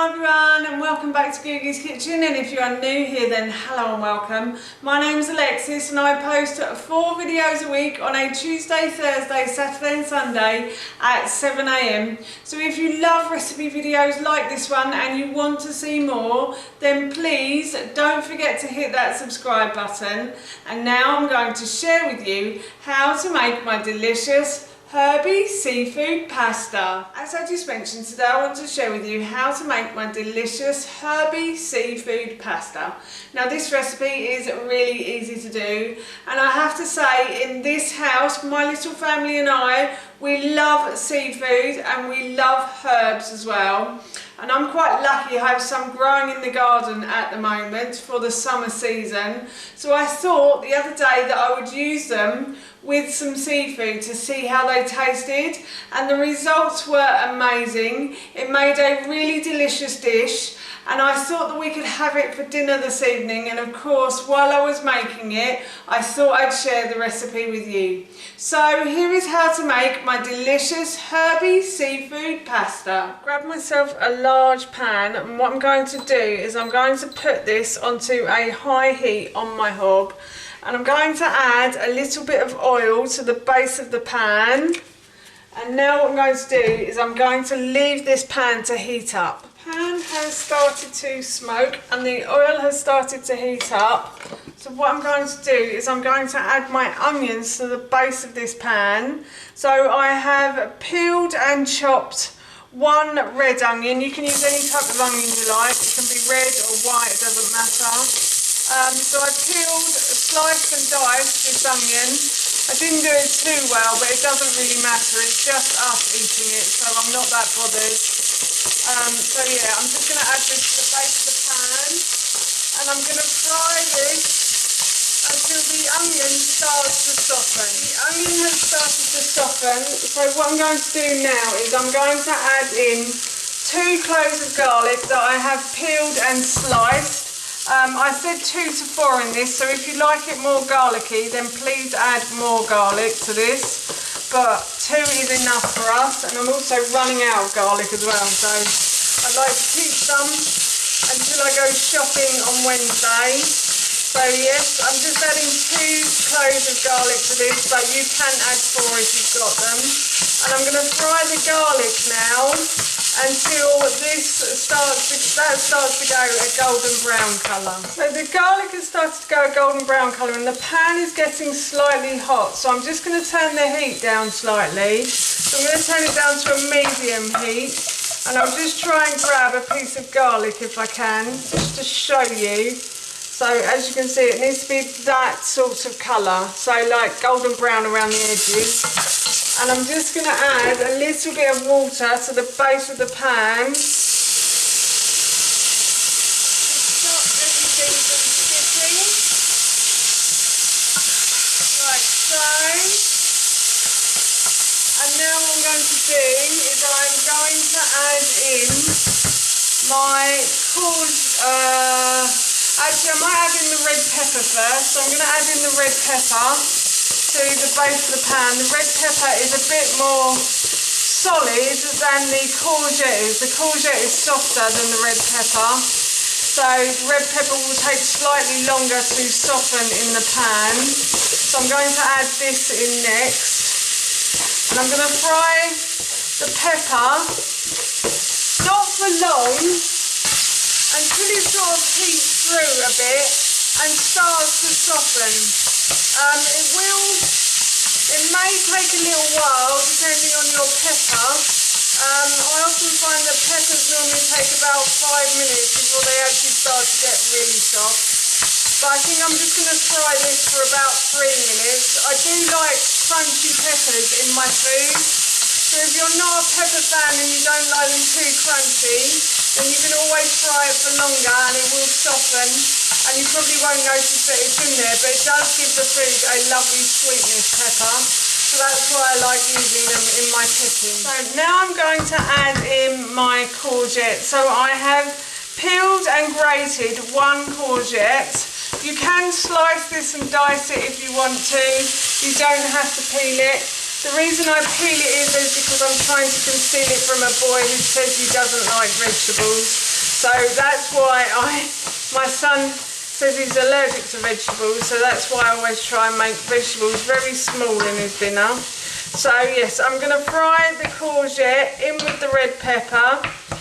Hi everyone and welcome back to Googies Kitchen, and if you are new here then hello and welcome. My name is Alexis and I post 4 videos a week on a Tuesday, Thursday, Saturday and Sunday at 7 AM. So if you love recipe videos like this one and you want to see more, then please don't forget to hit that subscribe button. And now I'm going to share with you how to make my delicious Herby seafood pasta. As I just mentioned, today I want to share with you how to make my delicious Herby seafood pasta. Now this recipe is really easy to do, and I have to say, in this house, my little family and I, we love seafood and we love herbs as well. And I'm quite lucky, I have some growing in the garden at the moment for the summer season. So I thought the other day that I would use them with some seafood to see how they tasted, and the results were amazing. It made a really delicious dish, and I thought that we could have it for dinner this evening. And of course, while I was making it, I thought I'd share the recipe with you. So here is how to make my delicious Herby seafood pasta. Grab myself a large pan, and what I'm going to do is I'm going to put this onto a high heat on my hob, and I'm going to add a little bit of oil to the base of the pan. And now what I'm going to do is I'm going to leave this pan to heat up. The pan has started to smoke and the oil has started to heat up. So what I'm going to do is I'm going to add my onions to the base of this pan. So I have peeled and chopped 1 red onion. You can use any type of onion you like. It can be red or white, it doesn't matter. So I peeled, sliced and diced this onion. I didn't do it too well, but it doesn't really matter. It's just us eating it, so I'm not that bothered. So yeah, I'm just going to add this to the base of the pan, and I'm going to fry this until the onion starts to soften. The onion has started to soften, so what I'm going to do now is I'm going to add in 2 cloves of garlic that I have peeled and sliced. I said 2 to 4 in this, so if you like it more garlicky, then please add more garlic to this. But 2 is enough for us, and I'm also running out of garlic as well, so I'd like to keep some until I go shopping on Wednesday. So yes, I'm just adding 2 cloves of garlic to this, but you can add 4 if you've got them. And I'm going to fry the garlic now until this starts to go a golden brown colour. So the garlic has started to go a golden brown colour and the pan is getting slightly hot, so I'm just going to turn the heat down slightly. So I'm going to turn it down to a medium heat, and I'll just try and grab a piece of garlic if I can, just to show you. So as you can see, it needs to be that sort of colour, so like golden brown around the edges. And I'm just going to add a little bit of water to the base of the pan to stop everything from sticking, like so. And now what I'm going to do is I'm going to add in my actually I might add in the red pepper first. So I'm going to add in the red pepper to the base of the pan. The red pepper is a bit more solid than the courgette is. The courgette is softer than the red pepper, so the red pepper will take slightly longer to soften in the pan. So I'm going to add this in next, and I'm going to fry the pepper not for long until it sort of heats through a bit and starts to soften. It may take a little while depending on your pepper. I often find that peppers normally take about 5 minutes before they actually start to get really soft. But I think I'm just going to fry this for about 3 minutes. I do like crunchy peppers in my food. So if you're not a pepper fan and you don't like them too crunchy, then you can always fry it for longer and it will soften. And you probably won't notice that it's in there, but it does give the food a lovely sweetness, pepper. So that's why I like using them in my cooking. So now I'm going to add in my courgette. So I have peeled and grated 1 courgette. You can slice this and dice it if you want to. You don't have to peel it. The reason I peel it is because I'm trying to conceal it from a boy who says he doesn't like vegetables. So that's why my son says he's allergic to vegetables, so that's why I always try and make vegetables very small in his dinner. So yes, I'm going to fry the courgette in with the red pepper.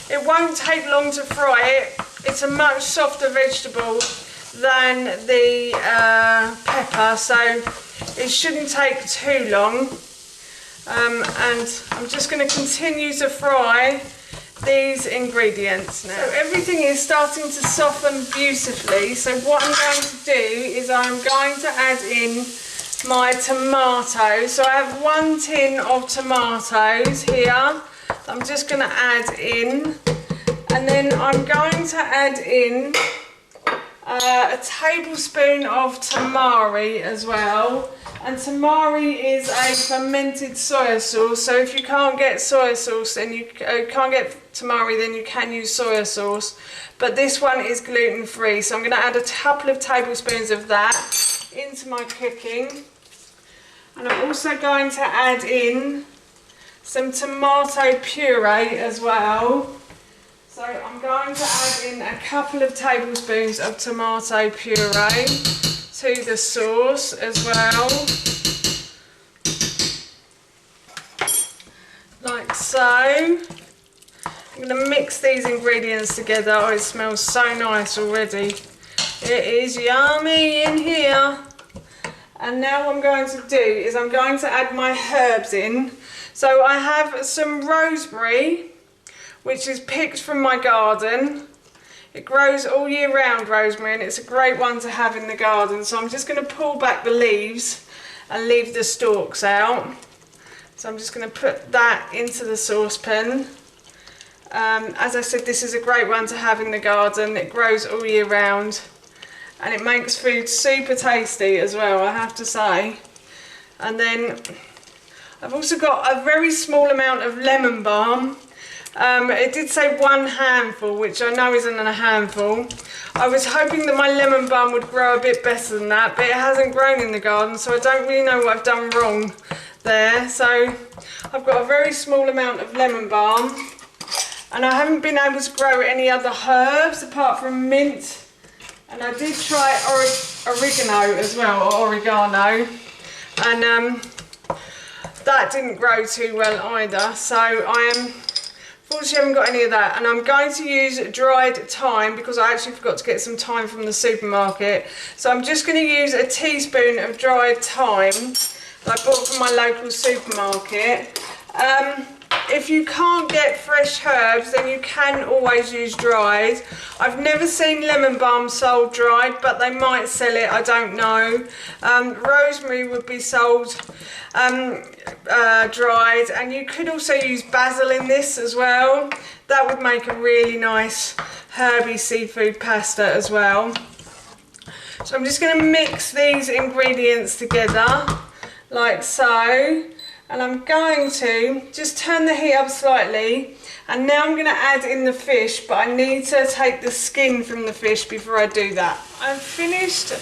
It won't take long to fry it. It's a much softer vegetable than the pepper, so it shouldn't take too long. And I'm just going to continue to fry these ingredients now. So everything is starting to soften beautifully, so what I'm going to do is I'm going to add in my tomatoes. So I have 1 tin of tomatoes here. I'm just going to add in, and then I'm going to add in a tablespoon of tamari as well. And tamari is a fermented soy sauce, so if you can't get soy sauce and you can't get tamari, then you can use soy sauce. But this one is gluten free, so I'm going to add a couple of tablespoons of that into my cooking. And I'm also going to add in some tomato puree as well. So I'm going to add in a couple of tablespoons of tomato puree to the sauce as well, like so. I'm going to mix these ingredients together. Oh, it smells so nice already. It is yummy in here. And now what I'm going to do is I'm going to add my herbs in. So I have some rosemary, which is picked from my garden. It grows all year round, rosemary, and it's a great one to have in the garden. So I'm just going to pull back the leaves and leave the stalks out. So I'm just going to put that into the saucepan. As I said, this is a great one to have in the garden. It grows all year round and it makes food super tasty as well, I have to say. And then I've also got a very small amount of lemon balm. It did say 1 handful, which I know isn't a handful. I was hoping that my lemon balm would grow a bit better than that, but it hasn't grown in the garden, so I don't really know what I've done wrong there. So I've got a very small amount of lemon balm, and I haven't been able to grow any other herbs apart from mint, and I did try oregano as well, or oregano, and that didn't grow too well either. So unfortunately, I haven't got any of that, and I'm going to use dried thyme because I actually forgot to get some thyme from the supermarket. So I'm just going to use a teaspoon of dried thyme that I bought from my local supermarket. If you can't get fresh herbs, then you can always use dried. I've never seen lemon balm sold dried, but they might sell it, I don't know. Rosemary would be sold dried, and you could also use basil in this as well. That would make a really nice herby seafood pasta as well. So I'm just going to mix these ingredients together like so. And I'm going to just turn the heat up slightly, and now I'm going to add in the fish, but I need to take the skin from the fish before I do that. I've finished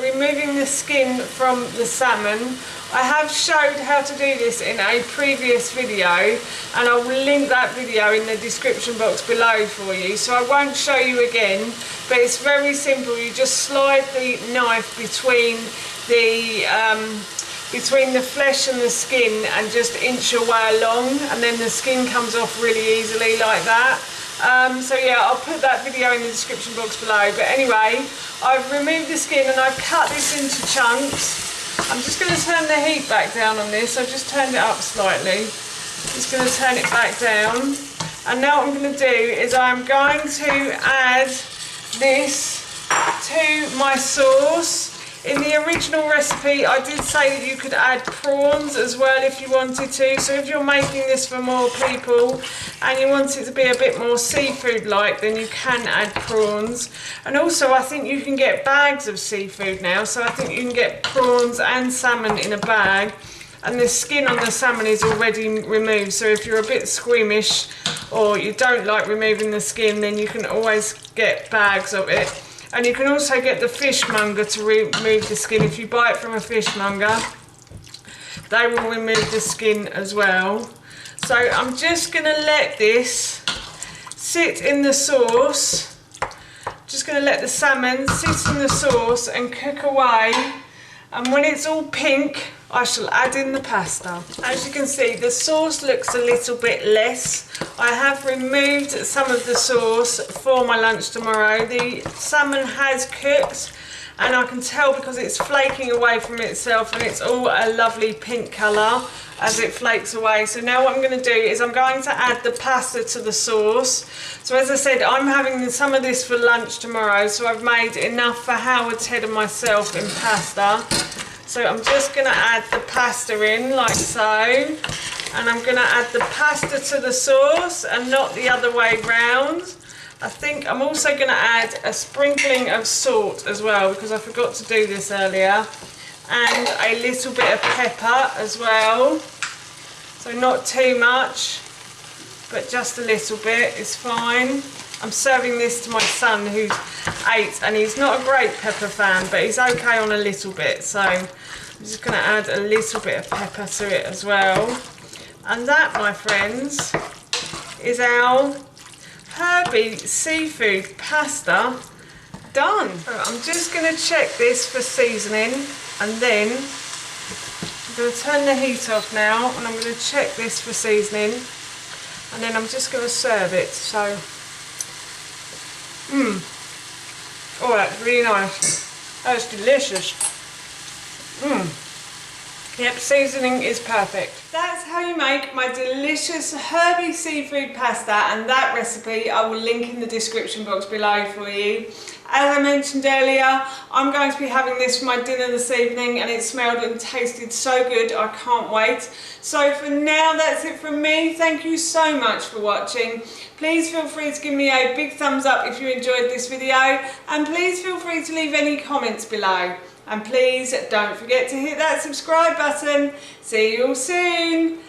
removing the skin from the salmon. I have showed how to do this in a previous video, and I will link that video in the description box below for you, so I won't show you again, but it's very simple. You just slide the knife between the flesh and the skin and just inch your way along, and then the skin comes off really easily like that. So yeah, I'll put that video in the description box below. But anyway, I've removed the skin and I've cut this into chunks. I'm just going to turn the heat back down on this. I've just turned it up slightly. Just going to turn it back down. And now what I'm going to do is I'm going to add this to my sauce. In the original recipe, I did say that you could add prawns as well if you wanted to. So if you're making this for more people and you want it to be a bit more seafood-like, then you can add prawns. And also, I think you can get bags of seafood now. So I think you can get prawns and salmon in a bag. And the skin on the salmon is already removed. So if you're a bit squeamish or you don't like removing the skin, then you can always get bags of it. And you can also get the fishmonger to remove the skin. If you buy it from a fishmonger, they will remove the skin as well. So I'm just going to let this sit in the sauce. Just going to let the salmon sit in the sauce and cook away, and when it's all pink I shall add in the pasta. As you can see, the sauce looks a little bit less. I have removed some of the sauce for my lunch tomorrow. The salmon has cooked, and I can tell because it's flaking away from itself, and it's all a lovely pink colour as it flakes away. So now what I'm going to do is I'm going to add the pasta to the sauce. So as I said, I'm having some of this for lunch tomorrow, so I've made enough for Howard's head and myself in pasta. So I'm just going to add the pasta in like so, and I'm going to add the pasta to the sauce and not the other way round. I think I'm also going to add a sprinkling of salt as well, because I forgot to do this earlier, and a little bit of pepper as well. So not too much, but just a little bit is fine. I'm serving this to my son who's 8, and he's not a great pepper fan, but he's okay on a little bit. So I'm just going to add a little bit of pepper to it as well. And that, my friends, is our Herby seafood pasta done. So I'm just going to check this for seasoning, and then I'm going to turn the heat off now, and I'm going to check this for seasoning, and then I'm just going to serve it. So oh, that's really nice. That's delicious. Yep, seasoning is perfect. That's how you make my delicious Herby seafood pasta, and that recipe I will link in the description box below for you. As I mentioned earlier, I'm going to be having this for my dinner this evening, and it smelled and tasted so good, I can't wait. So for now, that's it from me. Thank you so much for watching. Please feel free to give me a big thumbs up if you enjoyed this video, and please feel free to leave any comments below. And please don't forget to hit that subscribe button. See you all soon.